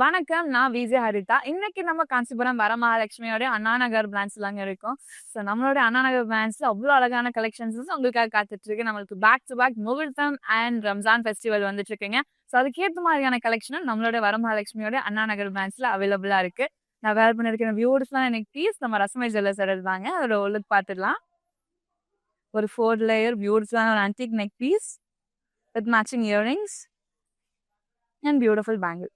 வணக்கம். நான் விஜே ஹரிதா. இன்னைக்கு நம்ம காஞ்சிபுரம் வரமகாலட்சுமியோட அண்ணா நகர் பிரான்ச்லாங்க இருக்கோம். ஸோ நம்மளோட அண்ணா நகர் பிரான்ச்ல அவ்வளோ அழகான கலெக்ஷன்ஸ் உங்களுக்காக காத்துட்டு இருக்கு. நம்மளுக்கு பேக் டு பேக் முகூர்த்தம் அண்ட் ரம்ஜான் ஃபெஸ்டிவல் வந்துட்டு இருக்குங்க. ஸோ அதுக்கேற்ற மாதிரியான கலெக்ஷனும் நம்மளோட வரமகாலட்சுமியோட அண்ணா நகர் பிரான்ச்ல அவைலபிளா இருக்கு. நான் வேர் பண்ணிருக்கிற பியூட்டிஃபுல்லான நெக் பீஸ் நம்ம ரசமை ஜுவல்லர்ஸ் எடுத்தாங்க. அதோட லுக் பார்த்துடலாம். ஒரு 4 லேயர் பியூட்டிஃபுல்லான ஒரு antique neck piece with matching earrings and beautiful bangle.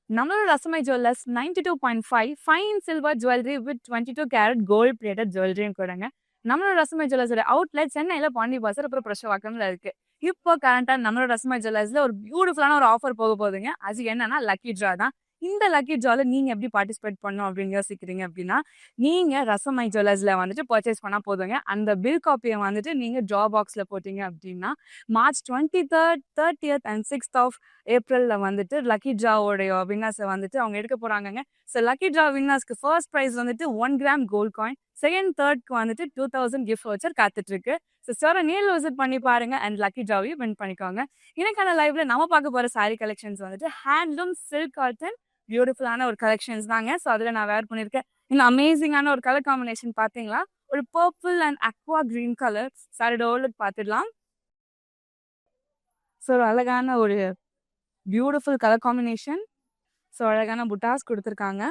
நம்மளோட Rasamai jewellers 92.5 fine silver jewellery with 22 carat gold plated ஜுவல்லரியும் கூடங்க. நம்மளோட ரசமை ஜுவல்லர்ஸோட அவுட்லெட் சென்னையில பாண்டி பாசர் அப்புறம் பிரஷவாக்கம்ல இருக்கு. இப்போ கரண்டா நம்மளோட ரசமை ஜுவல்லர்ஸ்ல ஒரு பியூட்டிஃபுல்லான ஒரு ஆஃபர் போக போகுதுங்க. அது என்னன்னா லக்கி ட்ரா தான். இந்த லக்கி ட்ரால நீங்க எப்படி பார்ட்டிசிபேட் பண்ணணும் அப்படின்னு யோசிக்கிறீங்க அப்படின்னா, நீங்க ரசமை ஜுவல்லர்ஸ்ல வந்துட்டு பர்ச்சேஸ் பண்ணா போதுங்க. அந்த பில் காப்பியை வந்துட்டு நீங்க ட்ரா பாக்ஸ்ல போட்டீங்க அப்படின்னா March 23rd, 30th and 6th of ஏப்ரல்ல வந்துட்டு லக்கி ட்ராவோடைய வின்னர்ஸை வந்துட்டு அவங்க எடுக்க போறாங்கங்க. ஸோ லக்கி ட்ரா வின்னர்ஸ்க்கு ஃபர்ஸ்ட் ப்ரைஸ் வந்துட்டு 1 கிராம் கோல்ட் காயின், செகண்ட் தேர்ட்க்கு வந்துட்டு 2000 கிஃப்ட் வவுச்சர் காத்துட்டு இருக்கு. ஸோ ஸ்டோரை நேரில் விசிட் பண்ணி பாருங்க அண்ட் லக்கி ட்ராவையும் வின் பண்ணிக்கோங்க. இன்னைக்கான லைவ்ல நம்ம பார்க்க போற சாரி கலெக்ஷன்ஸ் வந்துட்டு ஹேண்ட்லூம் சில்க் காட்டன் பியூட்டிஃபுல்லான ஒரு கலெக்ஷன்ஸ் தாங்க. ஸோ அதில் நான் வேர் பண்ணியிருக்கேன். இன்னும் அமேசிங்கான ஒரு கலர் காம்பினேஷன் பார்த்தீங்களா, ஒரு purple and Aqua green colour சாரியோட லுக் பார்த்துடலாம். ஸோ ஒரு அழகான ஒரு பியூட்டிஃபுல் கலர் காம்பினேஷன். ஸோ அழகான புட்டாஸ் கொடுத்துருக்காங்க.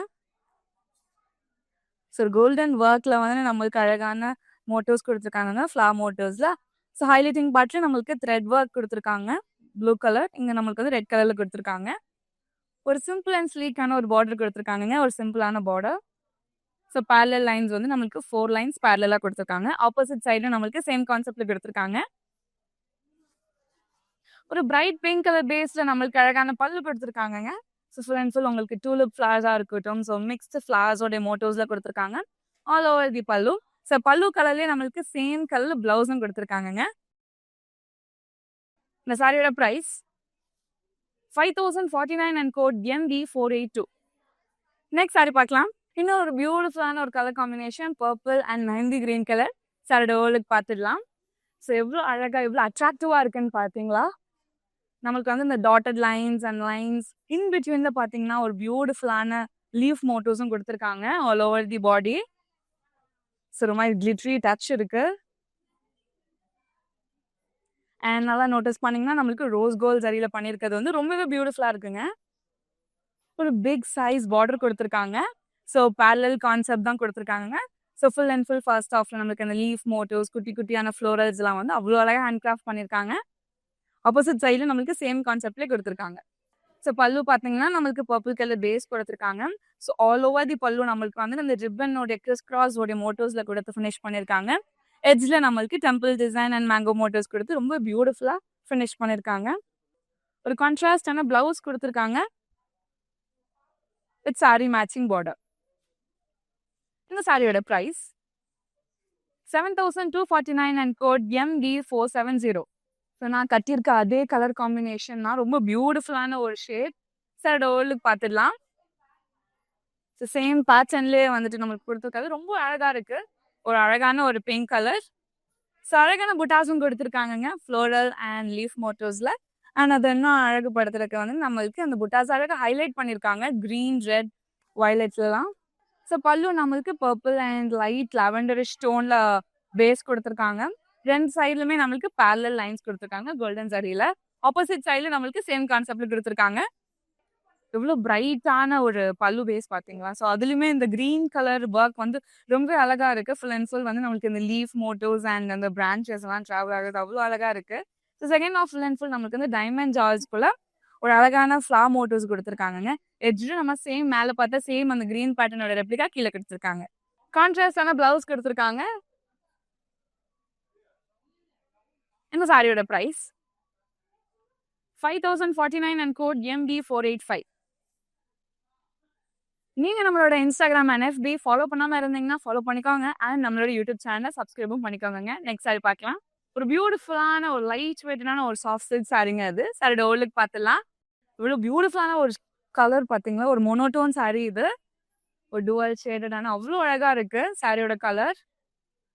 ஸோ கோல்டன் ஒர்க்கில் வந்து நம்மளுக்கு அழகான மோட்டிவ்ஸ் கொடுத்துருக்காங்க, ஃப்ளவர் மோட்டிவ்ஸில். ஸோ ஹைலைட்டிங் பார்ட்டில் நம்மளுக்கு த்ரெட் ஒர்க் கொடுத்துருக்காங்க ப்ளூ கலர். இங்கே நம்மளுக்கு வந்து ரெட் கலரில் கொடுத்துருக்காங்க. ஒரு சிம்பிள் அண்ட் ஸ்லீக்கான ஒரு பார்டர் கொடுத்துருக்காங்க, ஒரு சிம்பிளான பார்டர். ஸோ பேரலல் லைன்ஸ் வந்து நம்மளுக்கு 4 லைன்ஸ் பேரலாக கொடுத்துருக்காங்க. ஆப்போசிட் சைடும் நம்மளுக்கு சேம் கான்செப்டில் கொடுத்துருக்காங்க. ஒரு பிரைட் பிங்க் கலர் பேஸில் நம்மளுக்கு அழகான பல்லு கொடுத்துருக்காங்க. ஸோ ஃபுல் அண்ட் ஃபுல் உங்களுக்கு டூலிப் ஃப்ளவர்ஸாக இருக்கட்டும், ஸோ மிக்ஸ்டு ஃப்ளவர்ஸோடைய மோட்டிவ்ஸில் கொடுத்துருக்காங்க ஆல் ஓவர் தி பல்லு. ஸோ பல்லு கலர்லேயே நம்மளுக்கு சேம் கலர் ப்ளவுஸும் கொடுத்துருக்காங்க. இந்த சாரியோட price 5049 and code MD482. Next sari பார்க்கலாம். இன்னும் ஒரு பியூட்டிஃபுல்லான ஒரு colour combination purple and mehndi green colour சாரியோட ஓலுக்கு பார்த்துடலாம். ஸோ எவ்வளோ அழகாக எவ்வளோ அட்ராக்டிவாக இருக்குன்னு பார்த்தீங்களா. நம்மளுக்கு வந்து இந்த dotted lines and lines in பிட்வீன்ல பார்த்தீங்கன்னா ஒரு பியூட்டிஃபுல்லான லீஃப் மோட்டிவ்ஸும் கொடுத்துருக்காங்க all over the body. So ரொம்ப கிளிட்ரி டச் இருக்கு. அண்ட் நல்லா நோட்டீஸ் பண்ணிங்கன்னா நம்மளுக்கு ரோஸ் கோல்ட் சரியில் பண்ணியிருக்கிறது வந்து ரொம்பவே பியூட்டிஃபுல்லாக இருக்குங்க. ஒரு பிக் சைஸ் பார்டர் கொடுத்துருக்காங்க. ஸோ பேரலல் கான்செப்ட் தான் கொடுத்துருக்காங்க. So full and full first ஆஃப்ல நம்மளுக்கு அந்த லீஃப் மோட்டிவ்ஸ் குட்டி குட்டியான ஃப்ளோரல்ஸ்லாம் வந்து அவ்வளோ அழகாக ஹேண்ட் கிராஃப்ட் பண்ணியிருக்காங்க. ஆப்போசிட் சைடில் நம்மளுக்கு சேம் கான்செப்ட்லேயே கொடுத்துருக்காங்க. ஸோ பல்லு பார்த்தீங்கன்னா நம்மளுக்கு பர்பிள் கலர் பேஸ் கொடுத்துருக்காங்க. ஸோ ஆல் ஓவர் தி பல்லு நம்மளுக்கு வந்து அந்த ரிப்பனோடைய கிறிஸ் கிராஸோடைய மோட்டிவ்ஸில் கொடுத்து ஃபினிஷ் பண்ணியிருக்காங்க. எட்ஜில் நம்மளுக்கு temple design and mango motives கொடுத்து ரொம்ப பியூட்டிஃபுல்லாக ஃபினிஷ் பண்ணியிருக்காங்க. ஒரு கான்ட்ராஸ்டான பிளவுஸ் கொடுத்துருக்காங்க வித் சாரி மேட்சிங் பார்டர். இந்த சாரியோட price 7249 and code MD470. So நான் கட்டியிருக்க அதே கலர் காம்பினேஷன் தான், ரொம்ப பியூட்டிஃபுல்லான ஒரு ஷேட். சாரோட ஓலுக்கு பார்த்துடலாம். ஸோ சேம் பேட்டர்ன்லேயே வந்துட்டு நம்மளுக்கு கொடுத்துருக்காது, ரொம்ப அழகாக இருக்குது. ஒரு அழகான ஒரு பிங்க் கலர். ஸோ அழகான புட்டாஸும் கொடுத்துருக்காங்கங்க ஃப்ளோரல் அண்ட் லீஃப் மோட்டிவ்ஸில். அண்ட் அதை இன்னும் அழகுபடுத்துறதுக்கு வந்து நம்மளுக்கு அந்த புட்டாஸ் அழகாக ஹைலைட் பண்ணியிருக்காங்க க்ரீன் ரெட் வயலட்ஸ்லாம். ஸோ பல்லு நம்மளுக்கு பர்பிள் அண்ட் லைட் லாவெண்டரிஷ் ஸ்டோனில் பேஸ் கொடுத்துருக்காங்க. ரெண்டு சைட்லுமே நம்மளுக்கு பேரலல் லைன்ஸ் கொடுத்துருக்காங்க கோல்டன் சரியில். ஆப்போசிட் சைடில் நம்மளுக்கு சேம் கான்செப்டில் கொடுத்துருக்காங்க. எவ்வளோ பிரைட்டான ஒரு பல்லு பேஸ் பார்த்தீங்களா. ஸோ அதுலேயுமே இந்த க்ரீன் கலர் ஒர்க் வந்து ரொம்ப அழகாக இருக்குது. ஃபுல் அண்ட் ஃபுல் வந்து நம்மளுக்கு இந்த லீஃப் மோட்டிவ்ஸ் அண்ட் அந்த பிரான்ச்சஸ் எல்லாம் ட்ராவல் ஆகுது, அவ்வளோ அழகாக இருக்குது. So second half full and full நம்மளுக்கு வந்து டைமண்ட் ஜார்ஜ்குள்ள ஒரு அழகான ஃப்ளவர் மோட்டிவ்ஸ் கொடுத்துருக்காங்க. எட்ஜில் நம்ம சேம் மேலே பார்த்தா சேம் அந்த க்ரீன் பேட்டர்னோட ரெப்ளிகா கீழே கொடுத்துருக்காங்க. கான்ட்ராஸ்டான பிளவுஸ் கொடுத்துருக்காங்க. இந்த சாரியோட ப்ரைஸ் 5049 அண்ட் கோட் MD485. நீங்கள் நம்மளோட இன்ஸ்டாகிராம் அண்ட் FB ஃபாலோ பண்ணாமல் இருந்தீங்கன்னா ஃபாலோ பண்ணிக்கோங்க. அண்ட் நம்மளோட யூடியூப் சேனலை சப்ஸ்கிரைபும் பண்ணிக்கோங்க. நெக்ஸ்ட் சாரி பார்க்கலாம். ஒரு பியூட்டிஃபுல்லான ஒரு லைட் வெயிட்டான ஒரு சாஃப்ட் சில்க் சாரிங்க. அது சாரியோட ஓலுக்கு பார்த்துலாம். இவ்வளோ பியூட்டிஃபுல்லான ஒரு கலர் பார்த்தீங்களா, ஒரு மொனோட்டோன் சாரி. இது ஒரு டுவல் ஷேடடான அவ்வளோ அழகாக இருக்குது சாரியோட கலர்.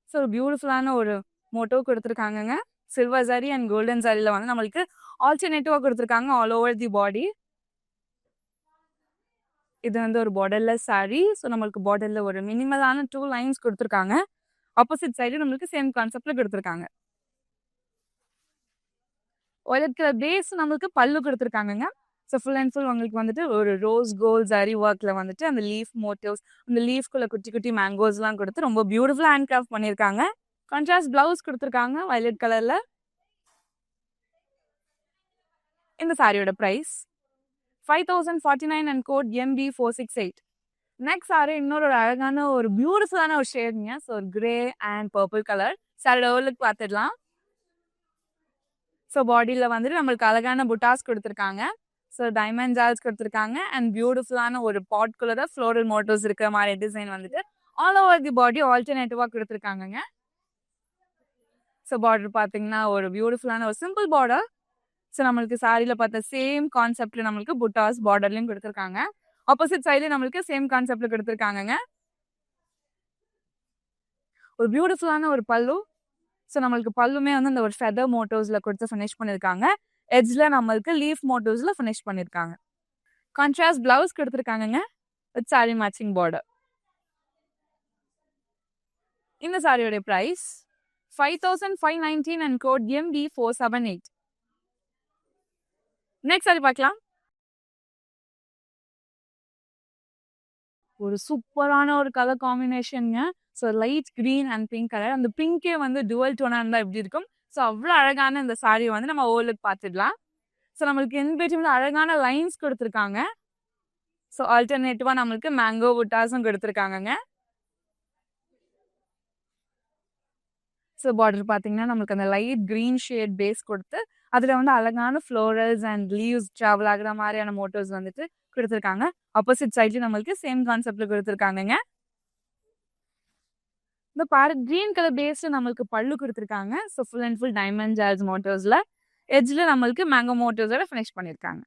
ஸோ ஒரு பியூட்டிஃபுல்லான ஒரு மோட்டோ கொடுத்துருக்காங்கங்க. சில்வர் சாரி அண்ட் கோல்டன் சாரியில் வந்து நம்மளுக்கு ஆல்டர்னேட்டிவாக கொடுத்துருக்காங்க ஆல் ஓவர் தி பாடி. இது வந்து ஒரு பார்டர்லெஸ் சாரி. ஸோ நம்மளுக்கு பார்டர்ல ஒரு மினிமலான 2 லைன்ஸ் குடுத்துருக்காங்க. ஆப்போசிட் சைடு நம்மளுக்கு சேம் கான்செப்ட்ல குடுத்துருக்காங்க. வயலட் கலர் பேஸ் நம்மளுக்கு பல்லு குடுத்துருக்காங்கங்க. ஸோ ஃபுல் அண்ட் ஃபுல் உங்களுக்கு வந்துட்டு ஒரு ரோஸ் கோல்ட் ஜரி ஒர்க்ல வந்துட்டு அந்த லீஃப் மோட்டிவ்ஸ், அந்த லீஃப்குள்ள குட்டி குட்டி மேங்கோஸ்லாம் குடுத்து ரொம்ப பியூட்டிஃபுல்லா ஹேண்ட் கிராஃப்ட் பண்ணியிருக்காங்க. கான்ட்ராஸ்ட் பிளவுஸ் குடுத்துருக்காங்க வயலட் கலர்ல. இந்த சாரியோட price 5049 and code MB468. Next sari இன்னொரு அழகான ஒரு பியூட்டிஃபுல்லான ஒரு ஷேடுங்க. So grey and purple colour. சாரியோட லுக் பார்த்துடலாம். ஸோ பாடியில வந்துட்டு நம்மளுக்கு அழகான புட்டாஸ் கொடுத்துருக்காங்க. ஸோ டைமண்ட் ஜால்ஸ் கொடுத்துருக்காங்க அண்ட் பியூட்டிஃபுல்லான ஒரு பாட்குள்ள தான் ஃப்ளோரல் மோட்டிவ்ஸ் இருக்கிற மாதிரி டிசைன் வந்துட்டு ஆல் ஓவர் தி பாடி ஆல்டர்னேட்டிவாக கொடுத்துருக்காங்கங்க. ஸோ பார்டர் பார்த்தீங்கன்னா ஒரு பியூட்டிஃபுல்லான ஒரு சிம்பிள் பார்டர். ஸோ நம்மளுக்கு சாரியில் பார்த்த சேம் கான்செப்ட்ல நம்மளுக்கு புட்டாஸ் பார்டர்லையும் கொடுத்துருக்காங்க. ஆப்போசிட் சைட்லேயும் நம்மளுக்கு சேம் கான்செப்ட்ல கொடுத்துருக்காங்கங்க. ஒரு பியூட்டிஃபுல்லான ஒரு பல்லு. ஸோ நம்மளுக்கு பல்லுமே வந்து அந்த ஒரு ஃபெதர் மோட்டிவ்ஸில் கொடுத்து ஃபினிஷ் பண்ணியிருக்காங்க. எட்ஜில் நம்மளுக்கு லீஃப் மோட்டிவ்ஸில் ஃபினிஷ் பண்ணியிருக்காங்க. கான்ட்ராஸ்ட் பிளவுஸ் கொடுத்துருக்காங்கங்க வித் சாரி மேட்சிங் பார்டர். இந்த சாரியோடைய price 5519 and code MB478. Next sari பார்க்கலாம். ஒரு சூப்பரான ஒரு கலர் காம்பினேஷனுங்க. So light green and pink colour. அந்த பிங்கே வந்து டுவல் டோனாக இருந்தால் எப்படி இருக்கும்? ஸோ அவ்வளோ அழகான இந்த சாரியை வந்து நம்ம ஓவர்லுக் பார்த்துடலாம். ஸோ நம்மளுக்கு இன்பிட்வீன் அழகான லைன்ஸ் கொடுத்துருக்காங்க. ஸோ ஆல்டர்னேட்டிவாக நம்மளுக்கு மேங்கோ புட்டாஸும் கொடுத்துருக்காங்கங்க. ஸோ பார்டர் பார்த்தீங்கன்னா நம்மளுக்கு அந்த லைட் கிரீன் ஷேட் பேஸ் கொடுத்து அதில் வந்து அழகான ஃப்ளோரல்ஸ் அண்ட் லீவ்ஸ் ட்ராவல் ஆகுற மாதிரியான மோட்டோஸ் வந்துட்டு கொடுத்துருக்காங்க. ஆப்போசிட் சைட்லேயும் நம்மளுக்கு சேம் கான்செப்ட்ல கொடுத்துருக்காங்கங்க. இந்த பேரட் கிரீன் கலர் பேஸ்ல நம்மளுக்கு பல்லு கொடுத்துருக்காங்க. So full and full diamond ஜால்ஸ் மோட்டோஸ்ல எட்ஜில் நம்மளுக்கு மேங்கோ மோட்டோஸோட ஃபினிஷ் பண்ணியிருக்காங்க.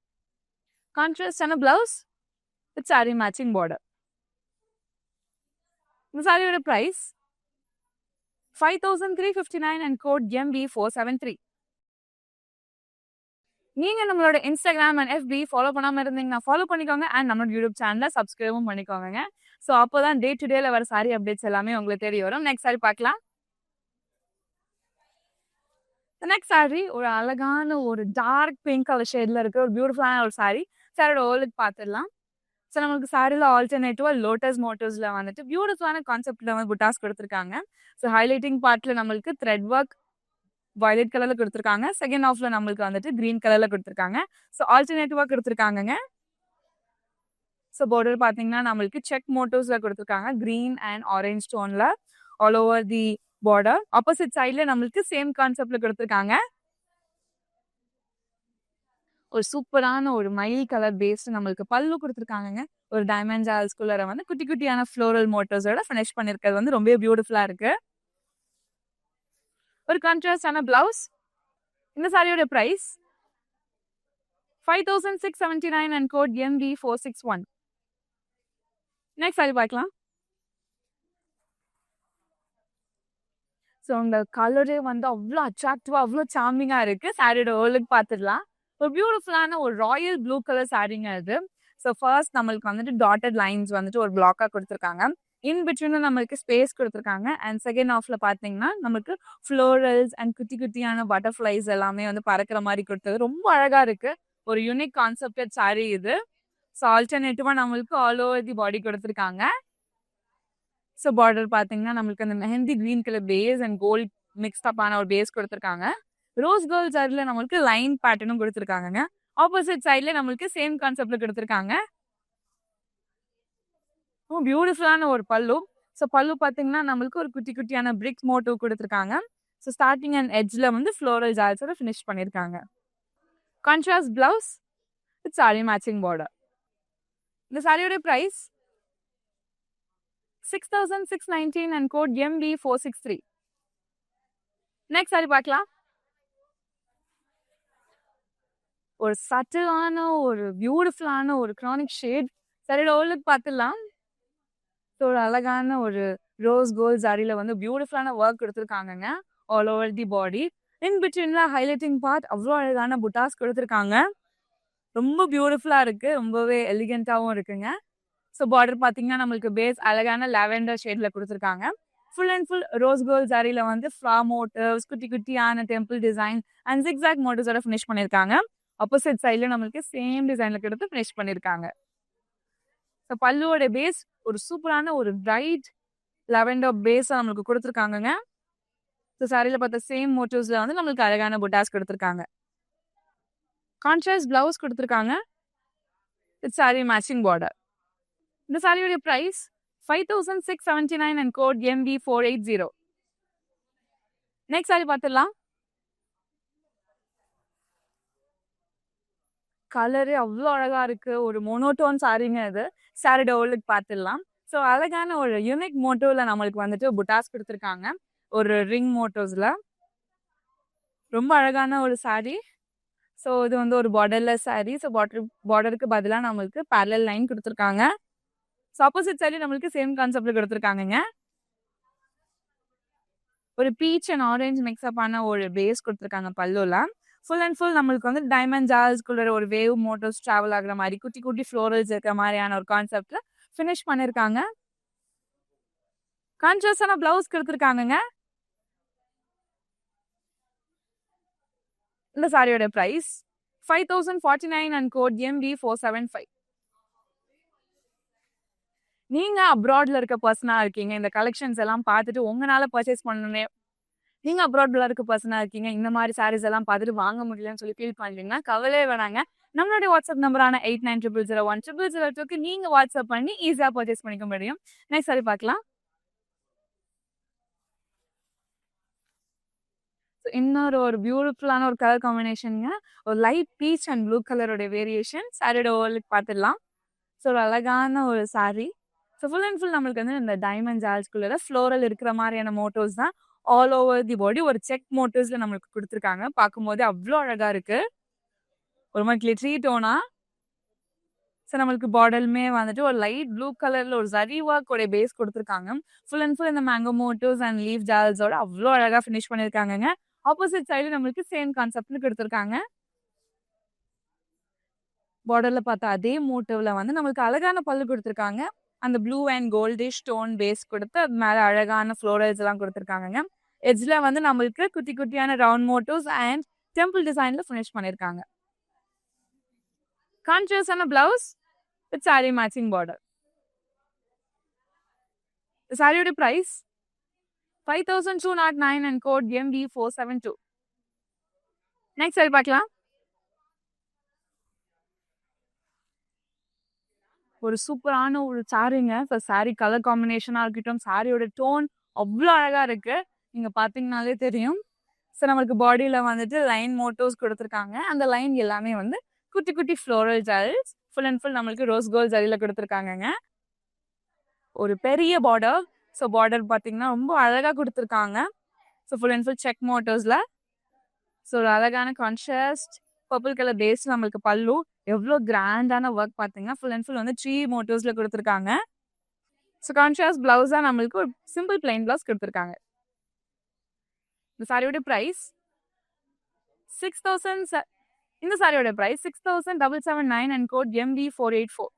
கான்ட்ராஸ்டான blouse with sari matching border. இந்த சாரியோட ப்ரைஸ் 5359 அண்ட் கோட் MB473. நீங்க நம்மளோட இன்ஸ்டாகிராம் அண்ட் FB ஃபாலோ பண்ணாம இருந்தீங்கன்னா ஃபாலோ பண்ணிக்கோங்க அண்ட் நம்மளோட யூடியூப் சேனலை சப்ஸ்கிரைபும் பண்ணிக்கோங்க. ஸோ அப்போதான் டே டு டேல வர சாரி அப்டேட்ஸ் எல்லாமே உங்களுக்கு தேடி வரும். நெக்ஸ்ட் சாரி பார்க்கலாம். நெக்ஸ்ட் சாரி ஒரு அழகான ஒரு டார்க் பிங்க் கலர் ஷேட்ல இருக்கிற ஒரு பியூட்டிஃபுல்லான ஒரு சாரி. சாரியோட ஓலுக்கு பார்த்துடலாம். ஸோ நம்மளுக்கு சாரியில் ஆல்டர்னேட்டிவாக லோட்டஸ் மோட்டிவ்ஸில் வந்துட்டு பியூட்டிஃபுல்லான கான்செப்டில் வந்து புட்டாஸ் கொடுத்துருக்காங்க. ஸோ ஹைலைட்டிங் பார்ட்டில் நம்மளுக்கு த்ரெட் ஒர்க் வயலட் கலரில் கொடுத்துருக்காங்க. செகண்ட் ஹாஃப்ல நம்மளுக்கு வந்துட்டு கிரீன் கலரில் கொடுத்துருக்காங்க. ஸோ ஆல்டர்னேட்டிவாக கொடுத்துருக்காங்கங்க. ஸோ பார்டர் பார்த்தீங்கன்னா நம்மளுக்கு செக் மோட்டிவ்ஸில் கொடுத்துருக்காங்க. கிரீன் அண்ட் ஆரஞ்ச் ஸ்டோனில் all over the border. Opposite சைடில் நம்மளுக்கு சேம் கான்செப்டில் கொடுத்துருக்காங்க. ஒரு சூப்பரான ஒரு மயில் கலர் பேஸ்ட் நம்மளுக்கு பல்லு கொடுத்துருக்காங்க. ஒரு டைமண்ட் ஜால்ஸ்குள்ளர வந்து குட்டி குட்டியான ஃப்ளோரல் மோட்டோஸோட ஃபினிஷ் பண்ணிருக்கிறது வந்து ரொம்ப பியூட்டிஃபுல்லா இருக்கு. ஒரு கான்ட்ராஸ்டான பிளவுஸ். இந்த சாரியோட price 5679 and code MB461. Next sari பார்க்கலாம். ஸோ இந்த கலரே வந்து அவ்வளோ அட்ராக்டிவா அவ்வளோ சார்மிங்கா இருக்கு. சாரியோட ஓலுக்கு பார்த்துடலாம். ஒரு பியூட்டிஃபுல்லான ஒரு ராயல் ப்ளூ கலர் சாரிங்க இது. ஸோ ஃபர்ஸ்ட் நம்மளுக்கு வந்துட்டு டாட்டட் லைன்ஸ் வந்துட்டு ஒரு பிளாக்காக கொடுத்துருக்காங்க. இன் பிட்வீனும் நம்மளுக்கு ஸ்பேஸ் கொடுத்துருக்காங்க. அண்ட் செகண்ட் ஹாஃப்ல பார்த்தீங்கன்னா நம்மளுக்கு ஃப்ளோரல்ஸ் அண்ட் குட்டி குட்டியான பட்டர்ஃப்ளைஸ் எல்லாமே வந்து பறக்கிற மாதிரி கொடுத்தது ரொம்ப அழகா இருக்கு. ஒரு யூனிக் கான்செப்டட் சாரி இது. ஸோ ஆல்டர்னேட்டிவா நம்மளுக்கு ஆல் ஓவர் தி பாடி கொடுத்துருக்காங்க. ஸோ பார்டர் பார்த்தீங்கன்னா நம்மளுக்கு அந்த mehndi green colour base and gold மிக்ஸ்டப்பான ஒரு பேஸ் கொடுத்துருக்காங்க. ரோஸ் கோல்ட் சாரியில் நம்மளுக்கு லைன் பேட்டர்னும் கொடுத்துருக்காங்க. ஆப்போசிட் சைட்ல நம்மளுக்கு சேம் கான்செப்ட்ல கொடுத்துருக்காங்க. பியூட்டிஃபுல்லான ஒரு பல்லு. ஸோ பல்லு பார்த்தீங்கன்னா நம்மளுக்கு ஒரு குட்டி குட்டியான பிரிக்ஸ் மோட்டிவ் கொடுத்துருக்காங்க. ஸோ ஸ்டார்டிங் அண்ட் எட்ஜில் வந்து ஃப்ளோரல் ஜால்ஸோட ஃபினிஷ் பண்ணியிருக்காங்க. Contrast blouse with sari matching border. இந்த சாரியோட price 6619 and code MB463. Next sari பார்க்கலாம். ஒரு சட்டிலான ஒரு பியூட்டிஃபுல்லான ஒரு கிரானிக் ஷேட். சாரியோட ஓலுக்கு பார்த்துடலாம். ஸோ ஒரு அழகான ஒரு ரோஸ் கோல்ட் சாரியில் வந்து பியூட்டிஃபுல்லான ஒர்க் கொடுத்துருக்காங்கங்க all over the body. In பிட்வீன்ல ஹைலைட்டிங் பார்ட் அவ்வளோ அழகான புட்டாஸ் கொடுத்துருக்காங்க. ரொம்ப பியூட்டிஃபுல்லாக இருக்கு. ரொம்பவே எலிகென்ட்டாகவும் இருக்குங்க. ஸோ பார்டர் பார்த்தீங்கன்னா நம்மளுக்கு பேஸ் அழகான லாவெண்டர் ஷேட்ல கொடுத்துருக்காங்க. Full and full rose gold சாரியில வந்து ஃப்ளார் மோட்டிவ்ஸ், குட்டி குட்டியான டெம்பிள் டிசைன் அண்ட் ஜிக்ஸாக் மோட்டிவ்ஸோட ஃபினிஷ் பண்ணியிருக்காங்க. ஆப்போசிட் சைட்ல நம்மளுக்கு சேம் டிசைன்ல கொடுத்து ஃபினிஷ் பண்ணியிருக்காங்க. ஸோ பல்லுவோட பேஸ் ஒரு சூப்பரான ஒரு பிரைட் லாவெண்டர் பேஸை நம்மளுக்கு கொடுத்துருக்காங்கங்க. ஸோ சாரியில பார்த்த சேம் மோட்டிவ்ஸ்ல வந்து நம்மளுக்கு அழகான புட்டாஸ் கொடுத்துருக்காங்க. கான்ட்ராஸ்ட் பிளவுஸ் கொடுத்துருக்காங்க. With sari matching border. இந்த சாரியோட price 5679 and code MB480. Next sari பார்த்துடலாம். கலரு அவ்வளோ அழகா இருக்கு. ஒரு மோனோட்டோன் சாரிங்க இது. சாரியோட ஓல்லுக்கு பார்த்துடலாம். ஸோ அழகான ஒரு யூனிக் மோட்டிவ்ல நம்மளுக்கு வந்துட்டு புட்டாஸ் கொடுத்துருக்காங்க. ஒரு ரிங் மோட்டிவ்ஸ்ல ரொம்ப அழகான ஒரு சாரி. ஸோ இது வந்து ஒரு பார்டர்லெஸ் சாரி. ஸோ பார்டருக்கு பதிலாக நம்மளுக்கு பேரலல் லைன் கொடுத்துருக்காங்க. ஸோ ஆப்போசிட் சைடு நம்மளுக்கு சேம் கான்செப்ட்ல கொடுத்துருக்காங்கங்க. ஒரு பீச் அண்ட் ஆரஞ்ச் மிக்ஸ்அப் ஆன ஒரு பேஸ் கொடுத்துருக்காங்க பல்லுல. ஃபுல் அண்ட் ஃபுல் நம்மளுக்கு வந்து டைமண்ட் ஜால்ஸ்குள்ள ஒரு வேவ் மோட்டோஸ் டிராவல் ஆகுற மாதிரி குட்டி குட்டி ஃப்ளோரல்ஸ் இருக்கிற மாதிரியான ஒரு கான்செப்ட்ல ஃபினிஷ் பண்ணிருக்காங்க. கான்ட்ராஸ்டான பிளவுஸ் கொடுத்துருக்காங்கங்க. இந்த சாரியோட பிரைஸ் 5049 அண்ட் கோட் MB475. நீங்க அப்ராட்ல இருக்க பர்சனா இருக்கீங்க, இந்த கலெக்ஷன்ஸ் எல்லாம் பார்த்துட்டு உங்களால பர்ச்சேஸ் பண்ணணும், நீங்க அப்ராட்ல இருக்க பர்சனா இருக்கீங்க, இந்த மாதிரி சாரீஸ் எல்லாம் பார்த்துட்டு வாங்க முடியலன்னு சொல்லி ஃபீல் பண்றீங்கன்னா கவலையே வேணாங்க. நம்மளுடைய வாட்ஸ்அப் நம்பரான 8900010002க்கு நீங்க வாட்ஸ்அப் பண்ணி ஈஸியா பர்ச்சேஸ் பண்ணிக்க முடியும். நெக்ஸ்ட் சாரி பார்க்கலாம். இன்னொரு ஒரு பியூட்டிஃபுல்லான ஒரு கலர் காம்பினேஷனுங்க. ஒரு லைட் பீச் அண்ட் ப்ளூ கலரோட வேரியேஷன். சாரியோட ஓவலுக்கு பார்த்துடலாம். ஸோ ஒரு அழகான ஒரு sari. So full and full நம்மளுக்கு வந்து இந்த டைமண்ட் ஜால்ஸ்குள்ள ஃப்ளோரல் இருக்கிற மாதிரியான மோட்டோஸ் தான் ஆல் ஓவர் தி பாடி ஒரு செக் மோட்டோஸ்ல நம்மளுக்கு கொடுத்துருக்காங்க. பார்க்கும்போது அவ்வளோ அழகா இருக்கு. ஒரு மாதிரி கிளிட்ரி டோனா. ஸோ நம்மளுக்கு பார்டருமே வந்துட்டு ஒரு லைட் ப்ளூ கலர்ல ஒரு ஜரி ஒர்க்கோட பேஸ் கொடுத்துருக்காங்க. ஃபுல் அண்ட் ஃபுல் இந்த மேங்கோ மோட்டோஸ் அண்ட் லீஃப் ஜால்ஸோட அவ்வளோ அழகா ஃபினிஷ் பண்ணியிருக்காங்க. ஆப்போசிட் சைடு நம்மளுக்கு சேம் கான்செப்ட்னு கொடுத்துருக்காங்க. பார்டர்ல பார்த்தா அதே மோட்டிவ்ல வந்து நம்மளுக்கு அழகான பல்லு கொடுத்துருக்காங்க. அந்த blue and goldish stone base கொடுத்து அது மேல அழகான ஃப்ளோரல்ஸ் எல்லாம் கொடுத்துருக்காங்க. எட்ஜ்ல வந்து நம்மளுக்கு குட்டி குட்டியான ரவுண்ட் மோட்டிவ்ஸ் அண்ட் டெம்பிள் டிசைன்ல ஃபினிஷ் பண்ணியிருக்காங்க. கான்ட்ராஸ்டான blouse with sari matching border. சாரியோட price 5209 and code MB472. Next sari பார்க்கலாம். ஒரு சூப்பரான ஒரு சாரிங்க. ஸோ சாரி கலர் காம்பினேஷனாக இருக்கட்டும், சாரியோட டோன் அவ்வளோ அழகாக இருக்கு. நீங்கள் பார்த்தீங்கனாலே தெரியும். ஸோ நம்மளுக்கு பாடியில் வந்துட்டு லைன் மோட்டோஸ் கொடுத்துருக்காங்க. அந்த லைன் எல்லாமே வந்து குட்டி குட்டி ஃப்ளோரல் ஜால்ஸ். ஃபுல் அண்ட் ஃபுல் நம்மளுக்கு ரோஸ் கோல்ட் ஜரியில் கொடுத்துருக்காங்கங்க. ஒரு பெரிய பார்டர். ஸோ பார்டர் பார்த்தீங்கன்னா ரொம்ப அழகாக கொடுத்துருக்காங்க. So full and full check மோட்டோஸில். ஸோ ஒரு அழகான கான்ட்ராஸ்ட் பர்பிள் கலர் பேஸ் நம்மளுக்கு பல்லு. எவ்வளோ கிராண்டான ஒர்க் பார்த்தீங்கன்னா ஃபுல் அண்ட் ஃபுல் வந்து ட்ரீ மோட்டிவ்ஸில் கொடுத்துருக்காங்க. ஸோ கான்ட்ராஸ்ட் பிளவுஸாக நம்மளுக்கு ஒரு சிம்பிள் பிளைன் பிளவுஸ் கொடுத்துருக்காங்க. இந்த சாரியோட ப்ரைஸ் 6000. இந்த சாரியோட price 6779 and code MB484.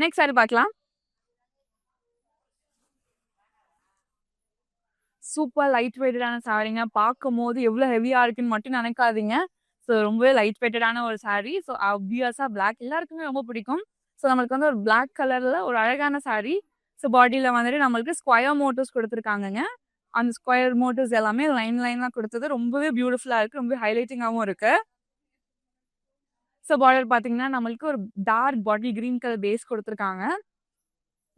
Next sari பார்க்கலாம். சூப்பர் லைட் வெயிட்டடான சாரிங்க. பார்க்கும் போது எவ்வளோ ஹெவியாக இருக்குன்னு மட்டும் நினைக்காதீங்க. ஸோ ரொம்பவே லைட் வெயிட்டடான ஒரு சாரி. ஸோ ஆப்வியஸாக பிளாக் எல்லாருக்குமே ரொம்ப பிடிக்கும். ஸோ நம்மளுக்கு வந்து ஒரு பிளாக் கலரில் ஒரு அழகான சாரி. ஸோ பாடியில் வந்துட்டு நம்மளுக்கு ஸ்கொயர் மோட்டிவ்ஸ் கொடுத்துருக்காங்கங்க. அந்த ஸ்கொயர் மோட்டிவ்ஸ் எல்லாமே லைனாக கொடுத்தது ரொம்பவே பியூட்டிஃபுல்லாக இருக்குது. ரொம்ப ஹைலைட்டிங்காகவும் இருக்குது. ஸோ பார்டர் பார்த்தீங்கன்னா நம்மளுக்கு ஒரு dark bottle green colour base கொடுத்துருக்காங்க.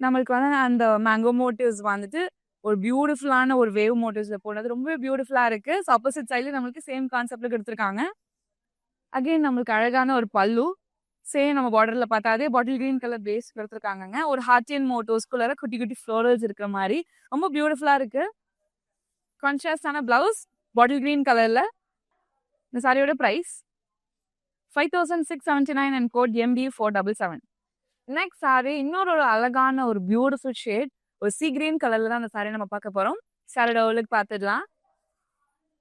நம்மளுக்கு வந்து அந்த மேங்கோ மோட்டிவ்ஸ் வந்துட்டு ஒரு பியூட்டிஃபுல்லான ஒரு வேவ் மோட்டிவ்ஸில் போனது ரொம்பவே பியூட்டிஃபுல்லாக இருக்குது. ஸோ ஆப்போசிட் சைடில் நம்மளுக்கு சேம் கான்செப்டில் கொடுத்துருக்காங்க. அகெயின் நம்மளுக்கு அழகான ஒரு பல்லு. சேம் நம்ம பார்டரில் பார்த்தா அதே பாட்டில் கிரீன் கலர் பேஸ் கொடுத்துருக்காங்க. ஒரு ஹார்டியன் மோட்டோஸ்குள்ளார குட்டி குட்டி ஃப்ளோரல்ஸ் இருக்கிற மாதிரி ரொம்ப பியூட்டிஃபுல்லாக இருக்குது. கான்ட்ராஸ்டான பிளவுஸ் பாட்டில் கிரீன் கலரில். இந்த சாரியோட price 5679 and code MB477. Next sari இன்னொரு ஒரு அழகான ஒரு பியூட்டிஃபுல் ஷேட். ஒரு சீ கிரீன் கலரில் தான் அந்த சாரி நம்ம பார்க்க போகிறோம். சாரியோட ஓவலுக்கு பார்த்துடலாம்.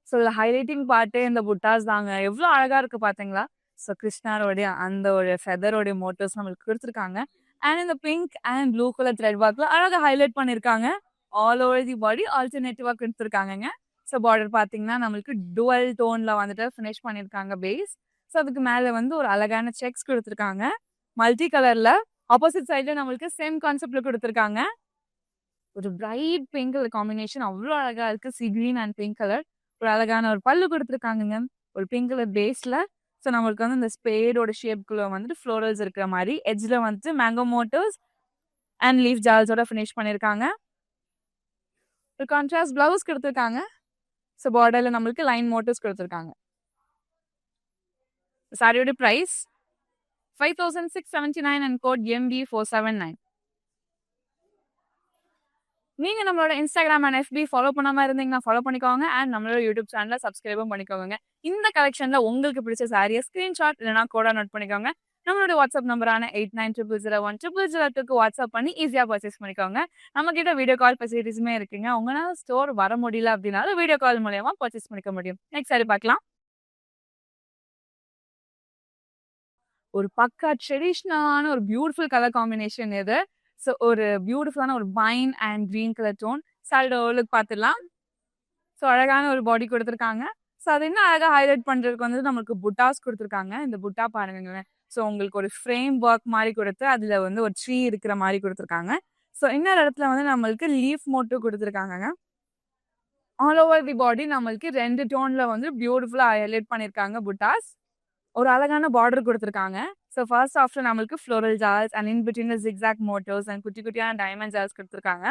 ஸோ ஹைலைட்டிங் பார்ட்டு இந்த புட்டாஸ் தாங்க. எவ்வளோ அழகாக இருக்குது பார்த்தீங்களா. ஸோ கிருஷ்ணாரோடைய அந்த ஒரு ஃபெதரோடைய மோட்டிவ்ஸ் நம்மளுக்கு கொடுத்துருக்காங்க. அண்ட் இந்த pink and blue colour thread ஒர்க்ல அழகா ஹைலைட் பண்ணிருக்காங்க. ஆல் ஓவர் தி பாடி ஆல்டர்னேட்டிவா கொடுத்துருக்காங்கங்க. ஸோ பார்டர் பார்த்தீங்கன்னா நம்மளுக்கு டுவல் டோன்ல வந்துட்டு ஃபினிஷ் பண்ணியிருக்காங்க பேஸ். ஸோ அதுக்கு மேல வந்து ஒரு அழகான செக்ஸ் கொடுத்துருக்காங்க. மல்டி கலர்ல ஆப்போசிட் சைட்ல நம்மளுக்கு சேம் கான்செப்ட்ல கொடுத்துருக்காங்க. ஒரு பிரைட் பிங்க் கலர் காம்பினேஷன் அவ்வளோ அழகா இருக்கு. C green and pink colour. ஒரு அழகான ஒரு பல்லு கொடுத்துருக்காங்கங்க. ஒரு பிங்க் கலர் பேஸ்ல. ஸோ நம்மளுக்கு வந்து இந்த ஸ்பேடோட ஷேப்குள்ள வந்துட்டு ஃப்ளோரல்ஸ் இருக்கிற மாதிரி எட்ஜ்ல வந்துட்டு மேங்கோ மோட்டிவ்ஸ் அண்ட் லீஃப் ஜால்ஸோட ஃபினிஷ் பண்ணியிருக்காங்க. ஒரு கான்ட்ராஸ்ட் பிளவுஸ் கொடுத்துருக்காங்க. ஸோ பார்டர்ல நம்மளுக்கு லைன் மோட்டிவ்ஸ் கொடுத்துருக்காங்க. சாரியோட பிரைஸ் 5679 அண்ட் கோட் MB479. நீங்க நம்மளோட இன்ஸ்டாகிராம் அண்ட் FB ஃபாலோ பண்ணாம இருந்தீங்கன்னா ஃபாலோ பண்ணிக்கோங்க. அண்ட் நம்மளோட யூடியூப் சேனலை சப்ஸ்கிரைபும் பண்ணிக்கோங்க. இந்த கலெக்ஷன்ல உங்களுக்கு பிடிச்ச சாரியை ஸ்கிரீன்ஷாட் இல்லைனா கோடா நோட் பண்ணிக்கோங்க. நம்மளோட வாட்ஸ்அப் நம்பரான 8900010002க்கு வாட்ஸ்அப் பண்ணி ஈஸியா பர்ச்சேஸ் பண்ணிக்கோங்க. நம்ம கிட்ட வீடியோ கால் ஃபெசிலிட்டிஸுமே இருக்குங்க. உங்களால ஸ்டோர் வர முடியல அப்படின்னாலும் வீடியோ கால் மூலமா பர்ச்சேஸ் பண்ணிக்க முடியும். நெக்ஸ்ட் சாரி பார்க்கலாம். ஒரு பக்கா ட்ரெடிஷ்னலான ஒரு பியூட்டிஃபுல் கலர் காம்பினேஷன் இது. ஸோ ஒரு பியூட்டிஃபுல்லான ஒரு wine and green colour tone. சாரியோட லுக் பார்த்துடலாம். ஸோ அழகான ஒரு பாடி கொடுத்துருக்காங்க. ஸோ அது இன்னும் அழகாக ஹைலைட் பண்ணுறதுக்கு வந்து நம்மளுக்கு புட்டாஸ் கொடுத்துருக்காங்க. இந்த புட்டா பாருங்களேன். ஸோ உங்களுக்கு ஒரு ஃப்ரேம் ஒர்க் மாதிரி கொடுத்து அதில் வந்து ஒரு ட்ரீ இருக்கிற மாதிரி கொடுத்துருக்காங்க. ஸோ இன்னொரு இடத்துல வந்து நம்மளுக்கு லீஃப் மோட்டிவ் கொடுத்துருக்காங்க. ஆல் ஓவர் தி பாடி நம்மளுக்கு 2 டோன்ல வந்து பியூட்டிஃபுல்லாக ஹைலைட் பண்ணியிருக்காங்க புட்டாஸ். ஒரு அழகான பார்டர் கொடுத்துருக்காங்க. ஸோ ஃபர்ஸ்ட் ஆஃப்டர் நம்மளுக்கு ஃப்ளோரல் ஜால்ஸ் and in between zigzag motifs and குட்டி குட்டியான டைமண்ட் ஜால்ஸ் கொடுத்துருக்காங்க.